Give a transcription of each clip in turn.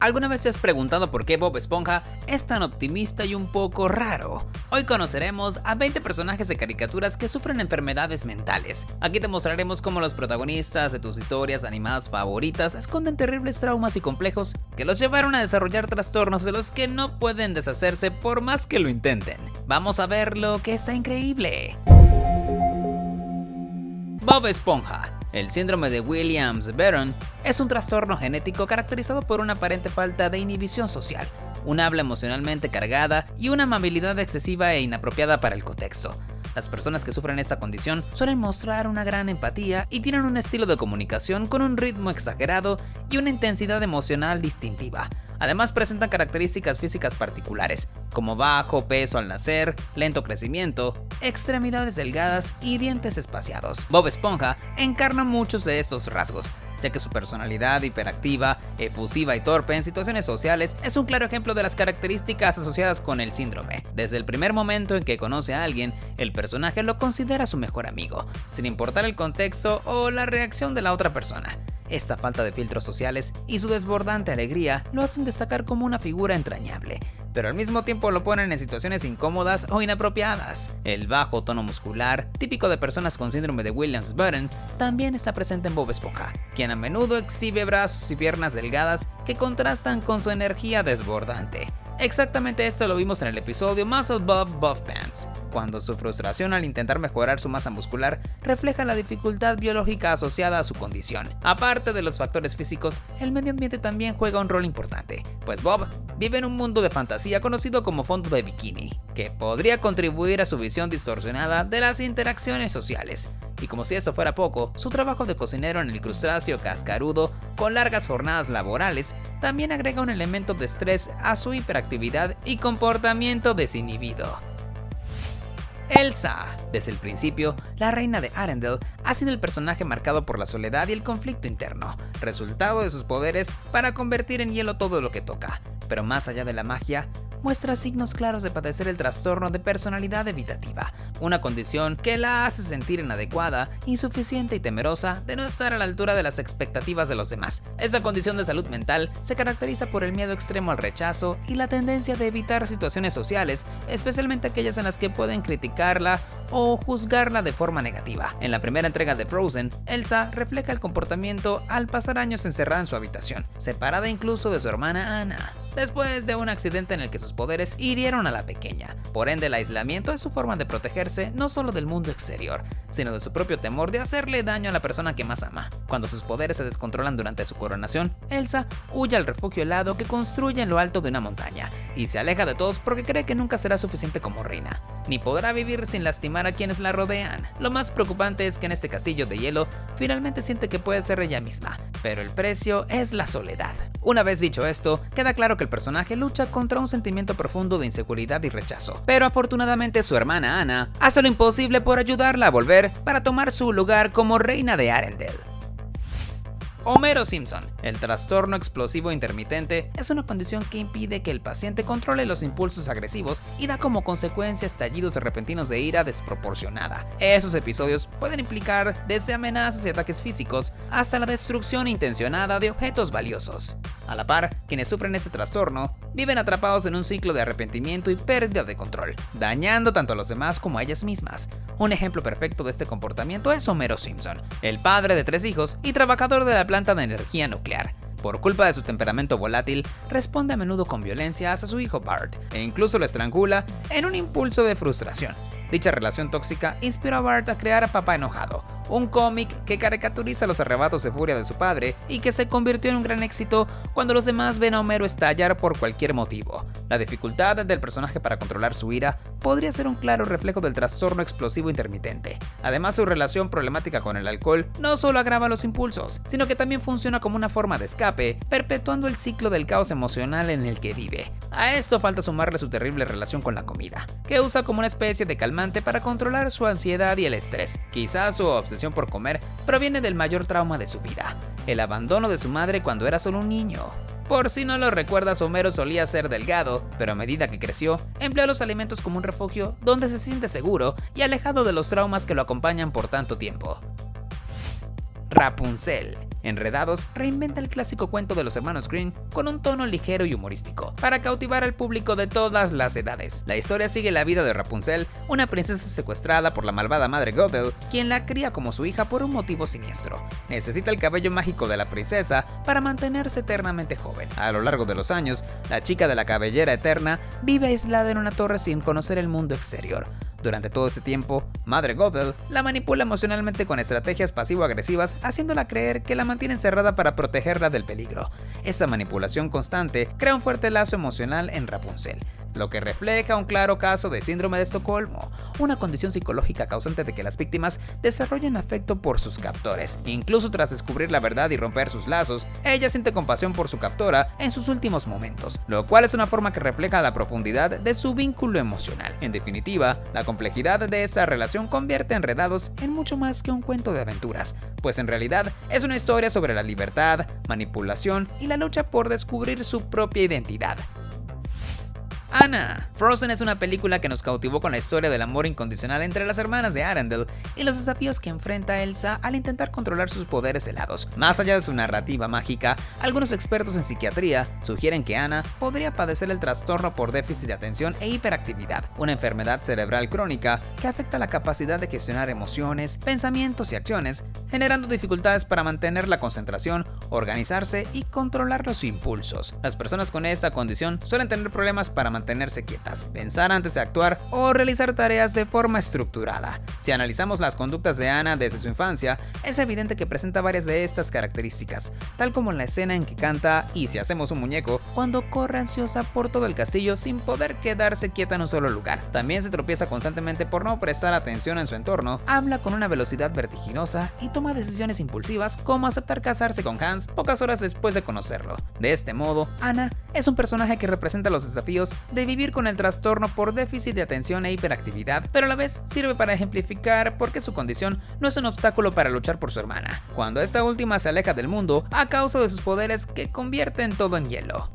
¿Alguna vez te has preguntado por qué Bob Esponja es tan optimista y un poco raro? Hoy conoceremos a 20 personajes de caricaturas que sufren enfermedades mentales. Aquí te mostraremos cómo los protagonistas de tus historias animadas favoritas esconden terribles traumas y complejos que los llevaron a desarrollar trastornos de los que no pueden deshacerse por más que lo intenten. Vamos a ver lo que está increíble. Bob Esponja. El síndrome de Williams-Barron es un trastorno genético caracterizado por una aparente falta de inhibición social, un habla emocionalmente cargada y una amabilidad excesiva e inapropiada para el contexto. Las personas que sufren esta condición suelen mostrar una gran empatía y tienen un estilo de comunicación con un ritmo exagerado y una intensidad emocional distintiva. Además presentan características físicas particulares, como bajo peso al nacer, lento crecimiento, extremidades delgadas y dientes espaciados. Bob Esponja encarna muchos de estos rasgos, ya que su personalidad hiperactiva, efusiva y torpe en situaciones sociales es un claro ejemplo de las características asociadas con el síndrome. Desde el primer momento en que conoce a alguien, el personaje lo considera su mejor amigo, sin importar el contexto o la reacción de la otra persona. Esta falta de filtros sociales y su desbordante alegría lo hacen destacar como una figura entrañable, pero al mismo tiempo lo ponen en situaciones incómodas o inapropiadas. El bajo tono muscular, típico de personas con síndrome de Williams-Barron, también está presente en Bob Esponja, quien a menudo exhibe brazos y piernas delgadas que contrastan con su energía desbordante. Exactamente esto lo vimos en el episodio Muscle Buff Buff Pants, cuando su frustración al intentar mejorar su masa muscular refleja la dificultad biológica asociada a su condición. Aparte de los factores físicos, el medio ambiente también juega un rol importante, pues Bob vive en un mundo de fantasía conocido como fondo de bikini, que podría contribuir a su visión distorsionada de las interacciones sociales. Y como si esto fuera poco, su trabajo de cocinero en el crustáceo cascarudo, con largas jornadas laborales, también agrega un elemento de estrés a su hiperactividad y comportamiento desinhibido. Elsa. Desde el principio, la reina de Arendelle ha sido el personaje marcado por la soledad y el conflicto interno, resultado de sus poderes para convertir en hielo todo lo que toca. Pero más allá de la magia, muestra signos claros de padecer el trastorno de personalidad evitativa, una condición que la hace sentir inadecuada, insuficiente y temerosa de no estar a la altura de las expectativas de los demás. Esta condición de salud mental se caracteriza por el miedo extremo al rechazo y la tendencia de evitar situaciones sociales, especialmente aquellas en las que pueden criticarla o juzgarla de forma negativa. En la primera entrega de Frozen, Elsa refleja el comportamiento al pasar años encerrada en su habitación, separada incluso de su hermana Anna, después de un accidente en el que sus poderes hirieron a la pequeña. Por ende, el aislamiento es su forma de protegerse no solo del mundo exterior, sino de su propio temor de hacerle daño a la persona que más ama. Cuando sus poderes se descontrolan durante su coronación, Elsa huye al refugio helado que construye en lo alto de una montaña, y se aleja de todos porque cree que nunca será suficiente como reina, ni podrá vivir sin lastimar a quienes la rodean. Lo más preocupante es que en este castillo de hielo, finalmente siente que puede ser ella misma, pero el precio es la soledad. Una vez dicho esto, queda claro que el personaje lucha contra un sentimiento profundo de inseguridad y rechazo, pero afortunadamente su hermana Anna hace lo imposible por ayudarla a volver para tomar su lugar como reina de Arendelle. Homero Simpson. El trastorno explosivo intermitente es una condición que impide que el paciente controle los impulsos agresivos y da como consecuencia estallidos repentinos de ira desproporcionada. Esos episodios pueden implicar desde amenazas y ataques físicos hasta la destrucción intencionada de objetos valiosos. A la par, quienes sufren este trastorno viven atrapados en un ciclo de arrepentimiento y pérdida de control, dañando tanto a los demás como a ellas mismas. Un ejemplo perfecto de este comportamiento es Homero Simpson, el padre de 3 hijos y trabajador de la planta de energía nuclear. Por culpa de su temperamento volátil, responde a menudo con violencia hacia su hijo Bart, e incluso lo estrangula en un impulso de frustración. Dicha relación tóxica inspiró a Bart a crear a Papá Enojado, un cómic que caricaturiza los arrebatos de furia de su padre y que se convirtió en un gran éxito cuando los demás ven a Homero estallar por cualquier motivo. La dificultad del personaje para controlar su ira podría ser un claro reflejo del trastorno explosivo intermitente. Además, su relación problemática con el alcohol no solo agrava los impulsos, sino que también funciona como una forma de escape, perpetuando el ciclo del caos emocional en el que vive. A esto falta sumarle su terrible relación con la comida, que usa como una especie de calmante para controlar su ansiedad y el estrés. Quizás su obsesión por comer proviene del mayor trauma de su vida, el abandono de su madre cuando era solo un niño. Por si no lo recuerdas, Homero solía ser delgado, pero a medida que creció, empleó los alimentos como un refugio donde se siente seguro y alejado de los traumas que lo acompañan por tanto tiempo. Rapunzel. Enredados reinventa el clásico cuento de los hermanos Green con un tono ligero y humorístico, para cautivar al público de todas las edades. La historia sigue la vida de Rapunzel, una princesa secuestrada por la malvada madre Gothel, quien la cría como su hija por un motivo siniestro. Necesita el cabello mágico de la princesa para mantenerse eternamente joven. A lo largo de los años, la chica de la cabellera eterna vive aislada en una torre sin conocer el mundo exterior. Durante todo ese tiempo, Madre Gothel la manipula emocionalmente con estrategias pasivo-agresivas, haciéndola creer que la mantiene encerrada para protegerla del peligro. Esta manipulación constante crea un fuerte lazo emocional en Rapunzel, lo que refleja un claro caso de síndrome de Estocolmo, una condición psicológica causante de que las víctimas desarrollen afecto por sus captores. Incluso tras descubrir la verdad y romper sus lazos, ella siente compasión por su captora en sus últimos momentos, lo cual es una forma que refleja la profundidad de su vínculo emocional. En definitiva, la complejidad de esta relación convierte a Enredados en mucho más que un cuento de aventuras, pues en realidad es una historia sobre la libertad, manipulación y la lucha por descubrir su propia identidad. Anna. Frozen es una película que nos cautivó con la historia del amor incondicional entre las hermanas de Arendelle y los desafíos que enfrenta Elsa al intentar controlar sus poderes helados. Más allá de su narrativa mágica, algunos expertos en psiquiatría sugieren que Anna podría padecer el trastorno por déficit de atención e hiperactividad, una enfermedad cerebral crónica que afecta la capacidad de gestionar emociones, pensamientos y acciones, generando dificultades para mantener la concentración, organizarse y controlar los impulsos. Las personas con esta condición suelen tener problemas para mantenerse quietas, pensar antes de actuar o realizar tareas de forma estructurada. Si analizamos las conductas de Anna desde su infancia, es evidente que presenta varias de estas características, tal como en la escena en que canta "Y si hacemos un muñeco", cuando corre ansiosa por todo el castillo sin poder quedarse quieta en un solo lugar. También se tropieza constantemente por no prestar atención en su entorno, habla con una velocidad vertiginosa y toma decisiones impulsivas como aceptar casarse con Hans pocas horas después de conocerlo. De este modo, Anna es un personaje que representa los desafíos de vivir con el trastorno por déficit de atención e hiperactividad, pero a la vez sirve para ejemplificar por qué su condición no es un obstáculo para luchar por su hermana, cuando esta última se aleja del mundo a causa de sus poderes que convierten todo en hielo.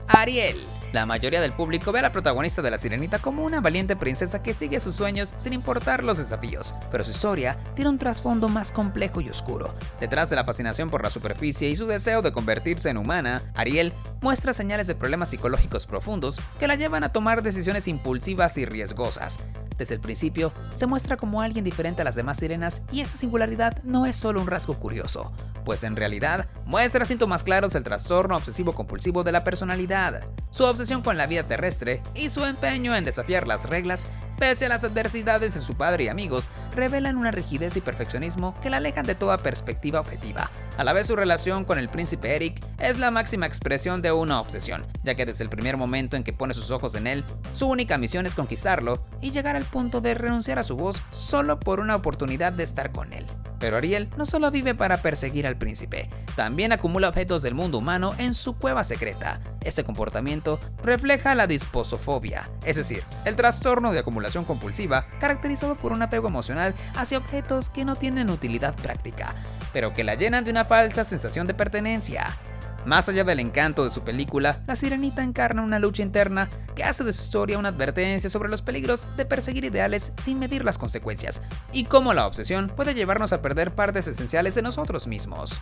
Ariel. La mayoría del público ve a la protagonista de La Sirenita como una valiente princesa que sigue sus sueños sin importar los desafíos, pero su historia tiene un trasfondo más complejo y oscuro. Detrás de la fascinación por la superficie y su deseo de convertirse en humana, Ariel muestra señales de problemas psicológicos profundos que la llevan a tomar decisiones impulsivas y riesgosas. Desde el principio, se muestra como alguien diferente a las demás sirenas, y esa singularidad no es solo un rasgo curioso, pues en realidad muestra síntomas claros del trastorno obsesivo-compulsivo de la personalidad, su obsesión con la vida terrestre y su empeño en desafiar las reglas. Pese a las adversidades de su padre y amigos, revelan una rigidez y perfeccionismo que la alejan de toda perspectiva objetiva. A la vez, su relación con el príncipe Eric es la máxima expresión de una obsesión, ya que desde el primer momento en que pone sus ojos en él, su única misión es conquistarlo y llegar al punto de renunciar a su voz solo por una oportunidad de estar con él. Pero Ariel no solo vive para perseguir al príncipe, también acumula objetos del mundo humano en su cueva secreta. Este comportamiento refleja la disposofobia, es decir, el trastorno de acumulación compulsiva caracterizado por un apego emocional hacia objetos que no tienen utilidad práctica, pero que la llenan de una falsa sensación de pertenencia. Más allá del encanto de su película, La Sirenita encarna una lucha interna que hace de su historia una advertencia sobre los peligros de perseguir ideales sin medir las consecuencias, y cómo la obsesión puede llevarnos a perder partes esenciales de nosotros mismos.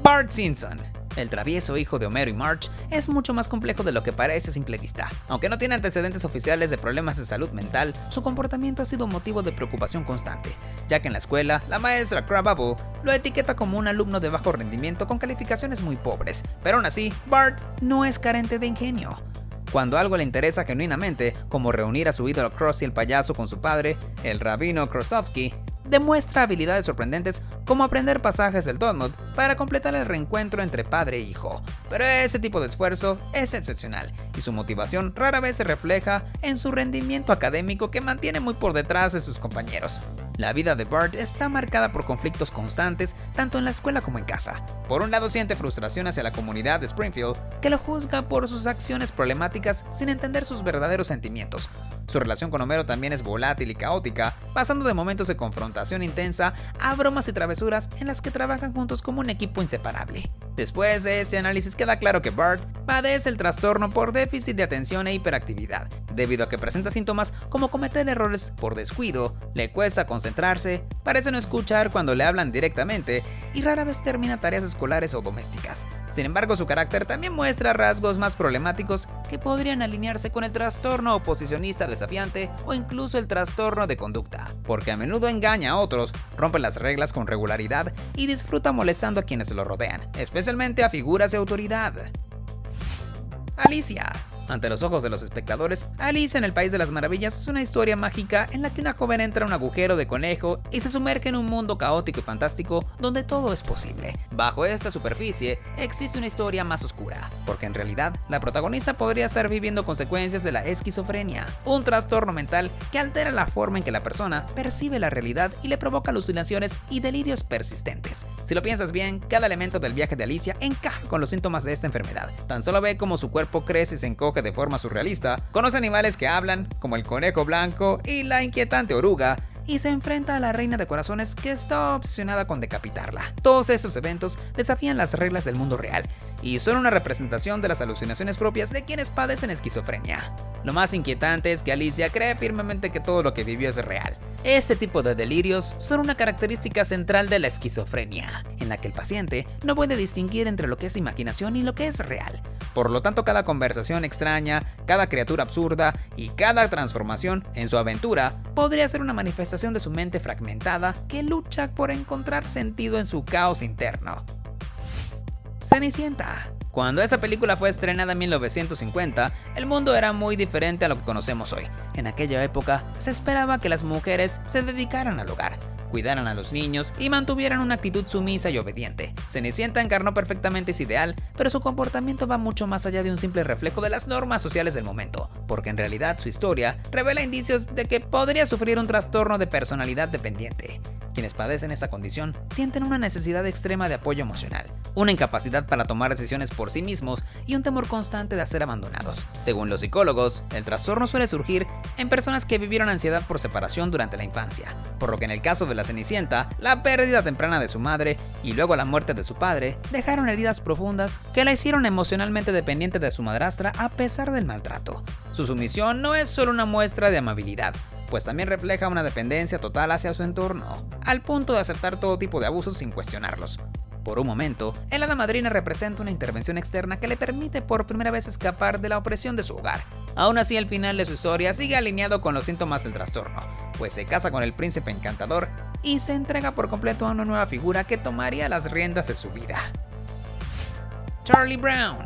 Bart Simpson. El travieso hijo de Homero y Marge es mucho más complejo de lo que parece a simple vista. Aunque no tiene antecedentes oficiales de problemas de salud mental, su comportamiento ha sido motivo de preocupación constante, ya que en la escuela, la maestra Crabapple lo etiqueta como un alumno de bajo rendimiento con calificaciones muy pobres. Pero aún así, Bart no es carente de ingenio. Cuando algo le interesa genuinamente, como reunir a su ídolo Krusty el payaso con su padre, el rabino Krustovsky, demuestra habilidades sorprendentes como aprender pasajes del Talmud para completar el reencuentro entre padre e hijo. Pero ese tipo de esfuerzo es excepcional y su motivación rara vez se refleja en su rendimiento académico, que mantiene muy por detrás de sus compañeros. La vida de Bart está marcada por conflictos constantes tanto en la escuela como en casa. Por un lado, siente frustración hacia la comunidad de Springfield, que lo juzga por sus acciones problemáticas sin entender sus verdaderos sentimientos. Su relación con Homero también es volátil y caótica, pasando de momentos de confrontación intensa a bromas y travesuras en las que trabajan juntos como un equipo inseparable. Después de ese análisis queda claro que Bart padece el trastorno por déficit de atención e hiperactividad, debido a que presenta síntomas como cometer errores por descuido, le cuesta concentrarse, parece no escuchar cuando le hablan directamente y rara vez termina tareas escolares o domésticas. Sin embargo, su carácter también muestra rasgos más problemáticos que podrían alinearse con el trastorno oposicionista desafiante o incluso el trastorno de conducta, porque a menudo engaña a otros, rompe las reglas con regularidad y disfruta molestando a quienes lo rodean, especialmente a figuras de autoridad. Alicia. Ante los ojos de los espectadores, Alicia en el País de las Maravillas es una historia mágica en la que una joven entra a un agujero de conejo y se sumerge en un mundo caótico y fantástico donde todo es posible. Bajo esta superficie existe una historia más oscura, porque en realidad la protagonista podría estar viviendo consecuencias de la esquizofrenia, un trastorno mental que altera la forma en que la persona percibe la realidad y le provoca alucinaciones y delirios persistentes. Si lo piensas bien, cada elemento del viaje de Alicia encaja con los síntomas de esta enfermedad. Tan solo ve cómo su cuerpo crece y se encoge de forma surrealista, conoce animales que hablan, como el conejo blanco y la inquietante oruga, y se enfrenta a la reina de corazones que está obsesionada con decapitarla. Todos estos eventos desafían las reglas del mundo real y son una representación de las alucinaciones propias de quienes padecen esquizofrenia. Lo más inquietante es que Alicia cree firmemente que todo lo que vivió es real. Este tipo de delirios son una característica central de la esquizofrenia, en la que el paciente no puede distinguir entre lo que es imaginación y lo que es real. Por lo tanto, cada conversación extraña, cada criatura absurda y cada transformación en su aventura podría ser una manifestación de su mente fragmentada que lucha por encontrar sentido en su caos interno. Cenicienta. Cuando esa película fue estrenada en 1950, el mundo era muy diferente a lo que conocemos hoy. En aquella época, se esperaba que las mujeres se dedicaran al hogar, cuidaran a los niños y mantuvieran una actitud sumisa y obediente. Cenicienta encarnó perfectamente ese ideal, pero su comportamiento va mucho más allá de un simple reflejo de las normas sociales del momento, porque en realidad su historia revela indicios de que podría sufrir un trastorno de personalidad dependiente. Quienes padecen esta condición sienten una necesidad extrema de apoyo emocional, una incapacidad para tomar decisiones por sí mismos y un temor constante de ser abandonados. Según los psicólogos, el trastorno suele surgir en personas que vivieron ansiedad por separación durante la infancia, por lo que en el caso de la Cenicienta, la pérdida temprana de su madre y luego la muerte de su padre dejaron heridas profundas que la hicieron emocionalmente dependiente de su madrastra a pesar del maltrato. Su sumisión no es solo una muestra de amabilidad, pues también refleja una dependencia total hacia su entorno, al punto de aceptar todo tipo de abusos sin cuestionarlos. Por un momento, el hada madrina representa una intervención externa que le permite por primera vez escapar de la opresión de su hogar. Aún así, el final de su historia sigue alineado con los síntomas del trastorno, pues se casa con el príncipe encantador y se entrega por completo a una nueva figura que tomaría las riendas de su vida. Charlie Brown.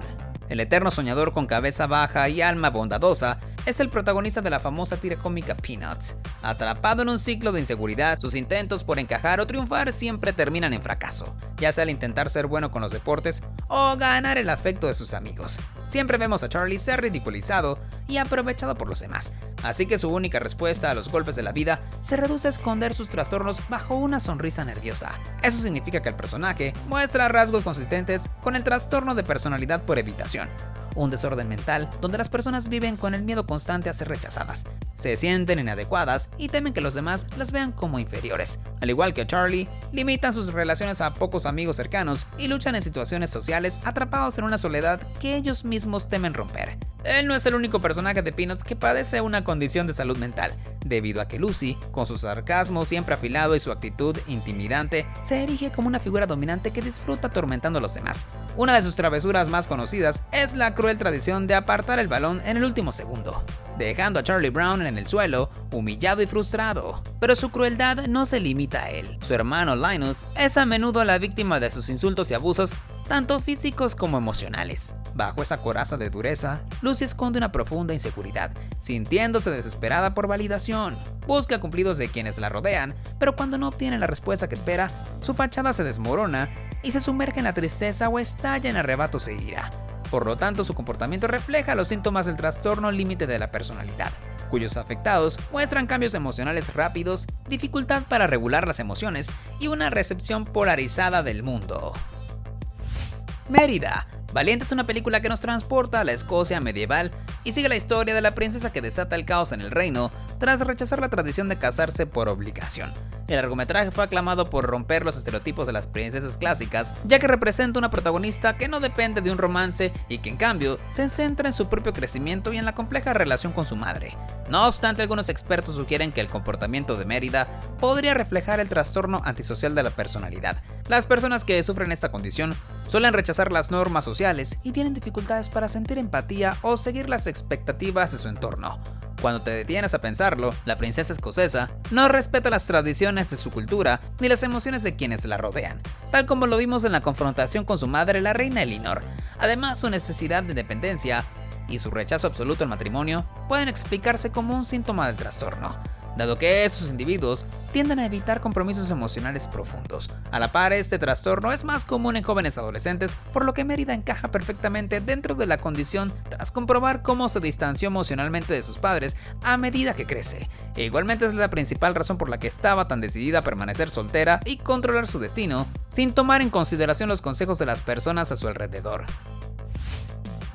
El eterno soñador con cabeza baja y alma bondadosa es el protagonista de la famosa tira cómica Peanuts. Atrapado en un ciclo de inseguridad, sus intentos por encajar o triunfar siempre terminan en fracaso, ya sea al intentar ser bueno con los deportes o ganar el afecto de sus amigos. Siempre vemos a Charlie ser ridiculizado y aprovechado por los demás, así que su única respuesta a los golpes de la vida se reduce a esconder sus trastornos bajo una sonrisa nerviosa. Eso significa que el personaje muestra rasgos consistentes con el trastorno de personalidad por evitación, un desorden mental donde las personas viven con el miedo constante a ser rechazadas, se sienten inadecuadas y temen que los demás las vean como inferiores. Al igual que Charlie, limitan sus relaciones a pocos amigos cercanos y luchan en situaciones sociales atrapados en una soledad que ellos mismos temen romper. Él no es el único personaje de Peanuts que padece una condición de salud mental, debido a que Lucy, con su sarcasmo siempre afilado y su actitud intimidante, se erige como una figura dominante que disfruta atormentando a los demás. Una de sus travesuras más conocidas es la cruel tradición de apartar el balón en el último segundo, dejando a Charlie Brown en el suelo, humillado y frustrado. Pero su crueldad no se limita a él. Su hermano Linus es a menudo la víctima de sus insultos y abusos, tanto físicos como emocionales. Bajo esa coraza de dureza, Lucy esconde una profunda inseguridad, sintiéndose desesperada por validación. Busca cumplidos de quienes la rodean, pero cuando no obtiene la respuesta que espera, su fachada se desmorona y se sumerge en la tristeza o estalla en arrebatos de ira. Por lo tanto, su comportamiento refleja los síntomas del trastorno límite de la personalidad, cuyos afectados muestran cambios emocionales rápidos, dificultad para regular las emociones y una recepción polarizada del mundo. Mérida. Valiente es una película que nos transporta a la Escocia medieval y sigue la historia de la princesa que desata el caos en el reino tras rechazar la tradición de casarse por obligación. El largometraje fue aclamado por romper los estereotipos de las princesas clásicas, ya que representa una protagonista que no depende de un romance y que en cambio se centra en su propio crecimiento y en la compleja relación con su madre. No obstante, algunos expertos sugieren que el comportamiento de Mérida podría reflejar el trastorno antisocial de la personalidad. Las personas que sufren esta condición suelen rechazar las normas sociales y tienen dificultades para sentir empatía o seguir las expectativas de su entorno. Cuando te detienes a pensarlo, la princesa escocesa no respeta las tradiciones de su cultura ni las emociones de quienes la rodean, tal como lo vimos en la confrontación con su madre, la reina Elinor. Además, su necesidad de independencia y su rechazo absoluto al matrimonio pueden explicarse como un síntoma del trastorno, dado que estos individuos tienden a evitar compromisos emocionales profundos. A la par, este trastorno es más común en jóvenes adolescentes, por lo que Mérida encaja perfectamente dentro de la condición tras comprobar cómo se distanció emocionalmente de sus padres a medida que crece. E igualmente es la principal razón por la que estaba tan decidida a permanecer soltera y controlar su destino, sin tomar en consideración los consejos de las personas a su alrededor.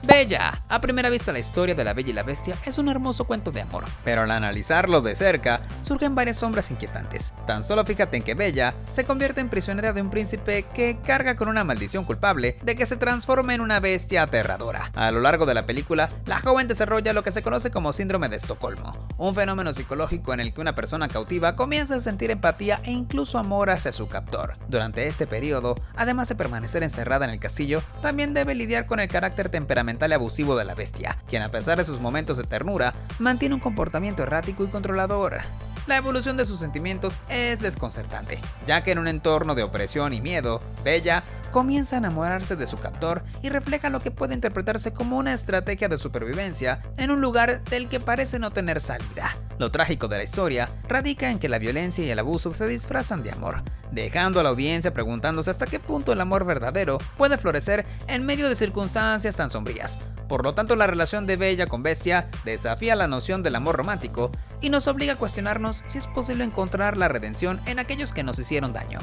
Bella. A primera vista, la historia de La Bella y la Bestia es un hermoso cuento de amor, pero al analizarlo de cerca surgen varias sombras inquietantes. Tan solo fíjate en que Bella se convierte en prisionera de un príncipe que carga con una maldición culpable de que se transforme en una bestia aterradora. A lo largo de la película, la joven desarrolla lo que se conoce como síndrome de Estocolmo, un fenómeno psicológico en el que una persona cautiva comienza a sentir empatía e incluso amor hacia su captor. Durante este periodo, además de permanecer encerrada en el castillo, también debe lidiar con el carácter temperamental y abusivo de la bestia, quien a pesar de sus momentos de ternura, mantiene un comportamiento errático y controlador. La evolución de sus sentimientos es desconcertante, ya que en un entorno de opresión y miedo, Bella comienza a enamorarse de su captor y refleja lo que puede interpretarse como una estrategia de supervivencia en un lugar del que parece no tener salida. Lo trágico de la historia radica en que la violencia y el abuso se disfrazan de amor, dejando a la audiencia preguntándose hasta qué punto el amor verdadero puede florecer en medio de circunstancias tan sombrías. Por lo tanto, la relación de Bella con Bestia desafía la noción del amor romántico y nos obliga a cuestionarnos si es posible encontrar la redención en aquellos que nos hicieron daño.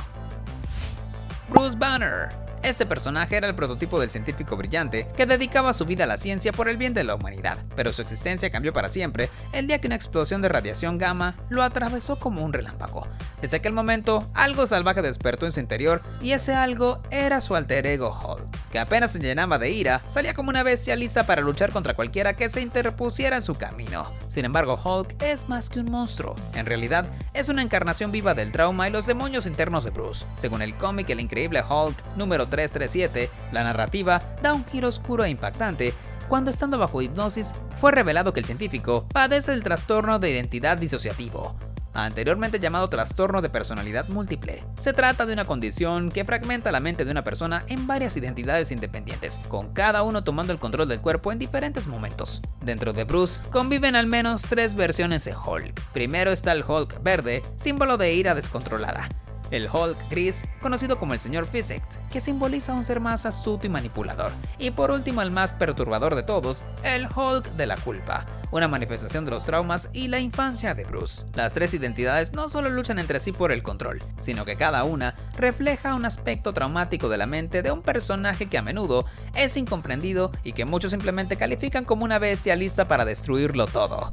Bruce Banner. Este personaje era el prototipo del científico brillante que dedicaba su vida a la ciencia por el bien de la humanidad, pero su existencia cambió para siempre el día que una explosión de radiación gamma lo atravesó como un relámpago. Desde aquel momento, algo salvaje despertó en su interior y ese algo era su alter ego Hulk, que apenas se llenaba de ira, salía como una bestia lista para luchar contra cualquiera que se interpusiera en su camino. Sin embargo, Hulk es más que un monstruo. En realidad, es una encarnación viva del trauma y los demonios internos de Bruce. Según el cómic El Increíble Hulk número 337, la narrativa da un giro oscuro e impactante cuando, estando bajo hipnosis, fue revelado que el científico padece el trastorno de identidad disociativo, anteriormente llamado trastorno de personalidad múltiple. Se trata de una condición que fragmenta la mente de una persona en varias identidades independientes, con cada uno tomando el control del cuerpo en diferentes momentos. Dentro de Bruce conviven al menos 3 versiones de Hulk. Primero está el Hulk verde, símbolo de ira descontrolada. El Hulk gris, conocido como el Sr. Physics, que simboliza un ser más astuto y manipulador. Y por último, el más perturbador de todos, el Hulk de la culpa, una manifestación de los traumas y la infancia de Bruce. Las 3 identidades no solo luchan entre sí por el control, sino que cada una refleja un aspecto traumático de la mente de un personaje que a menudo es incomprendido y que muchos simplemente califican como una bestia lista para destruirlo todo.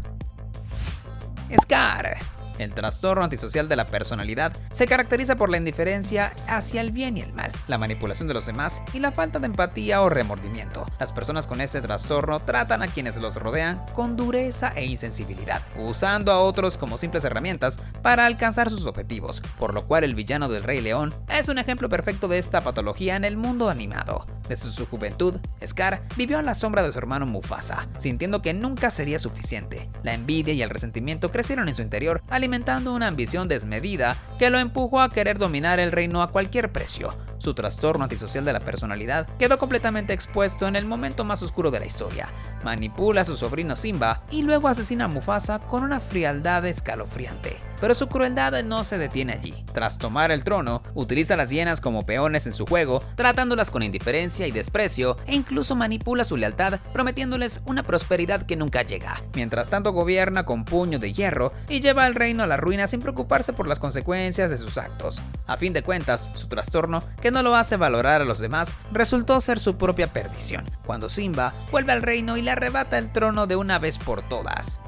Scar. El trastorno antisocial de la personalidad se caracteriza por la indiferencia hacia el bien y el mal, la manipulación de los demás y la falta de empatía o remordimiento. Las personas con este trastorno tratan a quienes los rodean con dureza e insensibilidad, usando a otros como simples herramientas para alcanzar sus objetivos, por lo cual el villano del Rey León es un ejemplo perfecto de esta patología en el mundo animado. Desde su juventud, Scar vivió a la sombra de su hermano Mufasa, sintiendo que nunca sería suficiente. La envidia y el resentimiento crecieron en su interior, alimentando una ambición desmedida que lo empujó a querer dominar el reino a cualquier precio. Su trastorno antisocial de la personalidad quedó completamente expuesto en el momento más oscuro de la historia. Manipula a su sobrino Simba y luego asesina a Mufasa con una frialdad escalofriante. pero su crueldad no se detiene allí. Tras tomar el trono, utiliza a las hienas como peones en su juego, tratándolas con indiferencia y desprecio, e incluso manipula su lealtad, prometiéndoles una prosperidad que nunca llega. Mientras tanto gobierna con puño de hierro y lleva al reino a la ruina sin preocuparse por las consecuencias de sus actos. A fin de cuentas, su trastorno, que no lo hace valorar a los demás, resultó ser su propia perdición, cuando Simba vuelve al reino y le arrebata el trono de una vez por todas.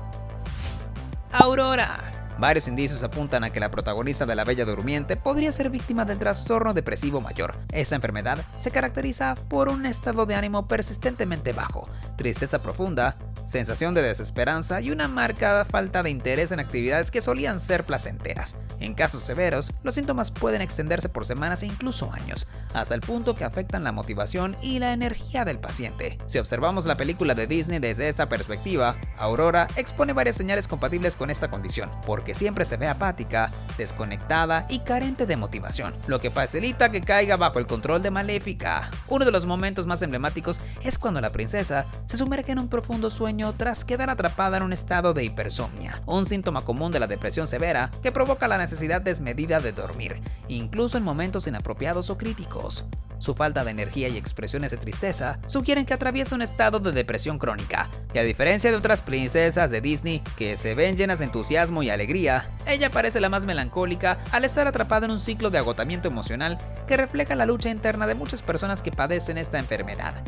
Aurora. Varios indicios apuntan a que la protagonista de La Bella Durmiente podría ser víctima del trastorno depresivo mayor. Esa enfermedad se caracteriza por un estado de ánimo persistentemente bajo, tristeza profunda, sensación de desesperanza y una marcada falta de interés en actividades que solían ser placenteras. En casos severos, los síntomas pueden extenderse por semanas e incluso años, hasta el punto que afectan la motivación y la energía del paciente. Si observamos la película de Disney desde esta perspectiva, Aurora expone varias señales compatibles con esta condición, porque siempre se ve apática, desconectada y carente de motivación, lo que facilita que caiga bajo el control de Maléfica. Uno de los momentos más emblemáticos es cuando la princesa se sumerge en un profundo sueño tras quedar atrapada en un estado de hipersomnia, un síntoma común de la depresión severa que provoca la necesidad desmedida de dormir, incluso en momentos inapropiados o críticos. Su falta de energía y expresiones de tristeza sugieren que atraviesa un estado de depresión crónica, y a diferencia de otras princesas de Disney que se ven llenas de entusiasmo y alegría, ella parece la más melancólica al estar atrapada en un ciclo de agotamiento emocional que refleja la lucha interna de muchas personas que padecen esta enfermedad.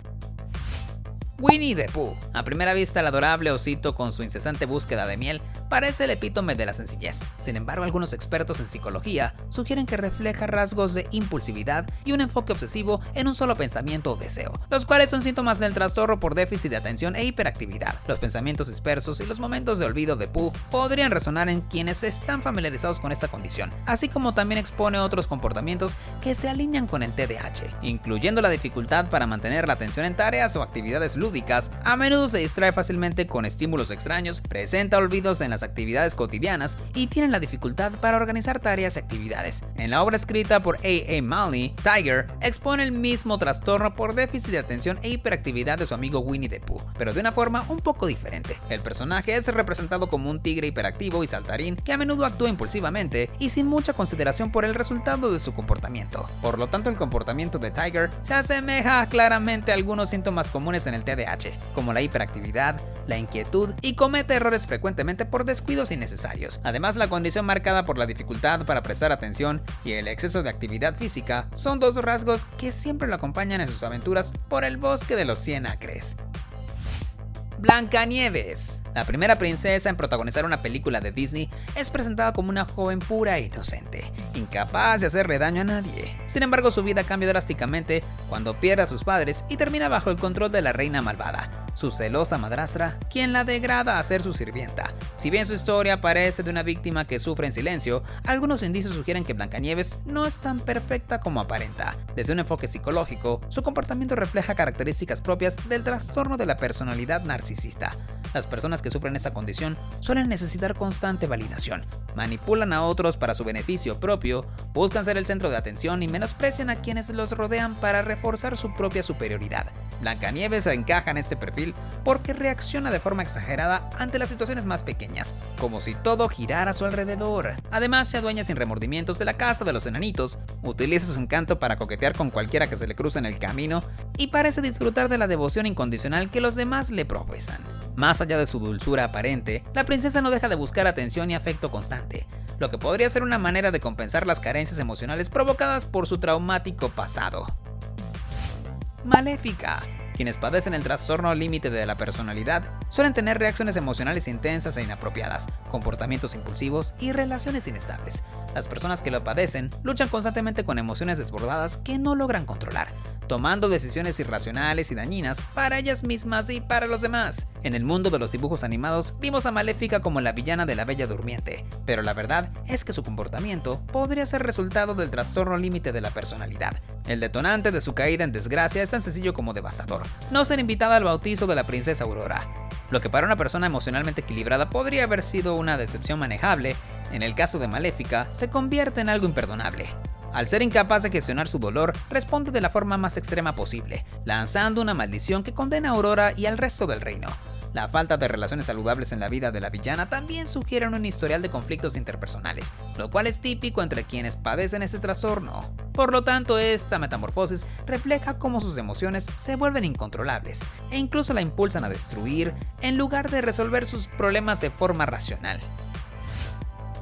Winnie the Pooh. A primera vista, el adorable osito con su incesante búsqueda de miel parece el epítome de la sencillez. Sin embargo, algunos expertos en psicología sugieren que refleja rasgos de impulsividad y un enfoque obsesivo en un solo pensamiento o deseo, los cuales son síntomas del trastorno por déficit de atención e hiperactividad. Los pensamientos dispersos y los momentos de olvido de Pooh podrían resonar en quienes están familiarizados con esta condición, así como también expone otros comportamientos que se alinean con el TDAH, incluyendo la dificultad para mantener la atención en tareas o actividades lúdicas. A menudo se distrae fácilmente con estímulos extraños, presenta olvidos en las actividades cotidianas y tiene la dificultad para organizar tareas y actividades. En la obra escrita por A. Milne, Tiger expone el mismo trastorno por déficit de atención e hiperactividad de su amigo Winnie the Pooh, pero de una forma un poco diferente. El personaje es representado como un tigre hiperactivo y saltarín que a menudo actúa impulsivamente y sin mucha consideración por el resultado de su comportamiento. Por lo tanto, el comportamiento de Tiger se asemeja claramente a algunos síntomas comunes en el TDAH, como la hiperactividad, la inquietud y comete errores frecuentemente por descuidos innecesarios. Además, la condición marcada por la dificultad para prestar atención y el exceso de actividad física son dos rasgos que siempre lo acompañan en sus aventuras por el bosque de los 100 acres. Blancanieves. La primera princesa en protagonizar una película de Disney es presentada como una joven pura e inocente, incapaz de hacerle daño a nadie. Sin embargo, su vida cambia drásticamente cuando pierde a sus padres y termina bajo el control de la reina malvada, su celosa madrastra, quien la degrada a ser su sirvienta. Si bien su historia parece de una víctima que sufre en silencio, algunos indicios sugieren que Blancanieves no es tan perfecta como aparenta. Desde un enfoque psicológico, su comportamiento refleja características propias del trastorno de la personalidad narcisista. Las personas que sufren esta condición suelen necesitar constante validación, manipulan a otros para su beneficio propio, buscan ser el centro de atención y menosprecian a quienes los rodean para reforzar su propia superioridad. Blancanieves encaja en este perfil porque reacciona de forma exagerada ante las situaciones más pequeñas, como si todo girara a su alrededor. Además, se adueña sin remordimientos de la casa de los enanitos, utiliza su encanto para coquetear con cualquiera que se le cruce en el camino y parece disfrutar de la devoción incondicional que los demás le profesan. Más allá de su dulzura aparente, la princesa no deja de buscar atención y afecto constante, lo que podría ser una manera de compensar las carencias emocionales provocadas por su traumático pasado. Maléfica. Quienes padecen el trastorno límite de la personalidad suelen tener reacciones emocionales intensas e inapropiadas, comportamientos impulsivos y relaciones inestables. Las personas que lo padecen luchan constantemente con emociones desbordadas que no logran controlar, tomando decisiones irracionales y dañinas para ellas mismas y para los demás. En el mundo de los dibujos animados vimos a Maléfica como la villana de La Bella Durmiente, pero la verdad es que su comportamiento podría ser resultado del trastorno límite de la personalidad. El detonante de su caída en desgracia es tan sencillo como devastador: no ser invitada al bautizo de la princesa Aurora. Lo que para una persona emocionalmente equilibrada podría haber sido una decepción manejable, en el caso de Maléfica se convierte en algo imperdonable. Al ser incapaz de gestionar su dolor, responde de la forma más extrema posible, lanzando una maldición que condena a Aurora y al resto del reino. La falta de relaciones saludables en la vida de la villana también sugieren un historial de conflictos interpersonales, lo cual es típico entre quienes padecen este trastorno. Por lo tanto, esta metamorfosis refleja cómo sus emociones se vuelven incontrolables e incluso la impulsan a destruir en lugar de resolver sus problemas de forma racional.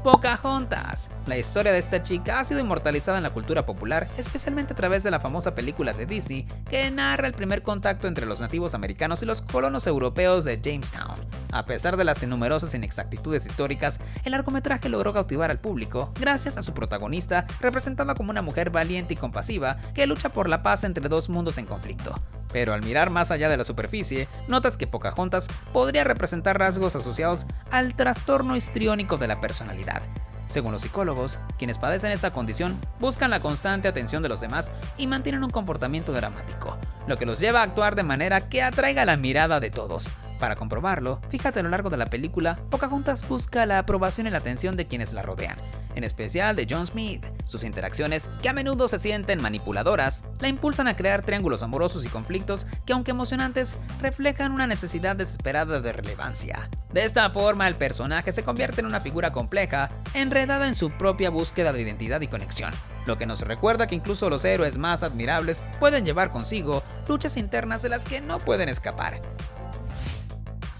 Pocahontas. La historia de esta chica ha sido inmortalizada en la cultura popular, especialmente a través de la famosa película de Disney que narra el primer contacto entre los nativos americanos y los colonos europeos de Jamestown. A pesar de las numerosas inexactitudes históricas, el largometraje logró cautivar al público gracias a su protagonista, representada como una mujer valiente y compasiva que lucha por la paz entre dos mundos en conflicto. Pero al mirar más allá de la superficie, notas que Pocahontas podría representar rasgos asociados al trastorno histriónico de la personalidad. Según los psicólogos, quienes padecen esta condición buscan la constante atención de los demás y mantienen un comportamiento dramático, lo que los lleva a actuar de manera que atraiga la mirada de todos. Para comprobarlo, fíjate a lo largo de la película, Pocahontas busca la aprobación y la atención de quienes la rodean, en especial de John Smith. Sus interacciones, que a menudo se sienten manipuladoras, la impulsan a crear triángulos amorosos y conflictos que, aunque emocionantes, reflejan una necesidad desesperada de relevancia. De esta forma, el personaje se convierte en una figura compleja, enredada en su propia búsqueda de identidad y conexión, lo que nos recuerda que incluso los héroes más admirables pueden llevar consigo luchas internas de las que no pueden escapar.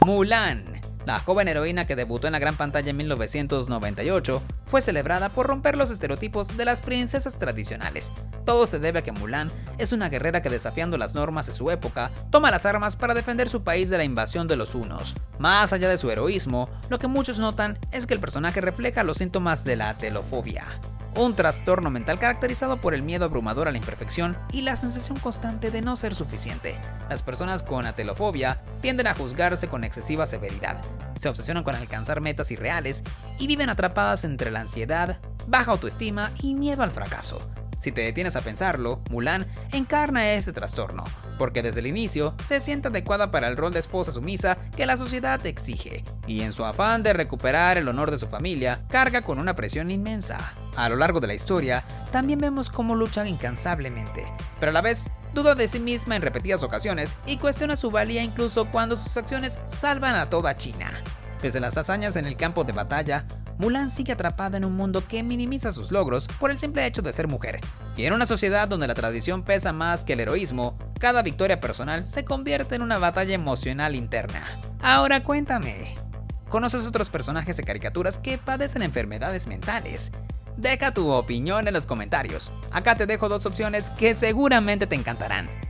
Mulan. La joven heroína que debutó en la gran pantalla en 1998 fue celebrada por romper los estereotipos de las princesas tradicionales. Todo se debe a que Mulan es una guerrera que, desafiando las normas de su época, toma las armas para defender su país de la invasión de los hunos. Más allá de su heroísmo, lo que muchos notan es que el personaje refleja los síntomas de la telofobia, un trastorno mental caracterizado por el miedo abrumador a la imperfección y la sensación constante de no ser suficiente. Las personas con atelofobia tienden a juzgarse con excesiva severidad, se obsesionan con alcanzar metas irreales y viven atrapadas entre la ansiedad, baja autoestima y miedo al fracaso. Si te detienes a pensarlo, Mulan encarna ese trastorno, porque desde el inicio se siente adecuada para el rol de esposa sumisa que la sociedad exige, y en su afán de recuperar el honor de su familia, carga con una presión inmensa. A lo largo de la historia, también vemos cómo lucha incansablemente, pero a la vez duda de sí misma en repetidas ocasiones y cuestiona su valía incluso cuando sus acciones salvan a toda China. Pese a las hazañas en el campo de batalla, Mulan sigue atrapada en un mundo que minimiza sus logros por el simple hecho de ser mujer. Y en una sociedad donde la tradición pesa más que el heroísmo, cada victoria personal se convierte en una batalla emocional interna. Ahora cuéntame, ¿conoces otros personajes de caricaturas que padecen enfermedades mentales? Deja tu opinión en los comentarios. Acá te dejo dos opciones que seguramente te encantarán.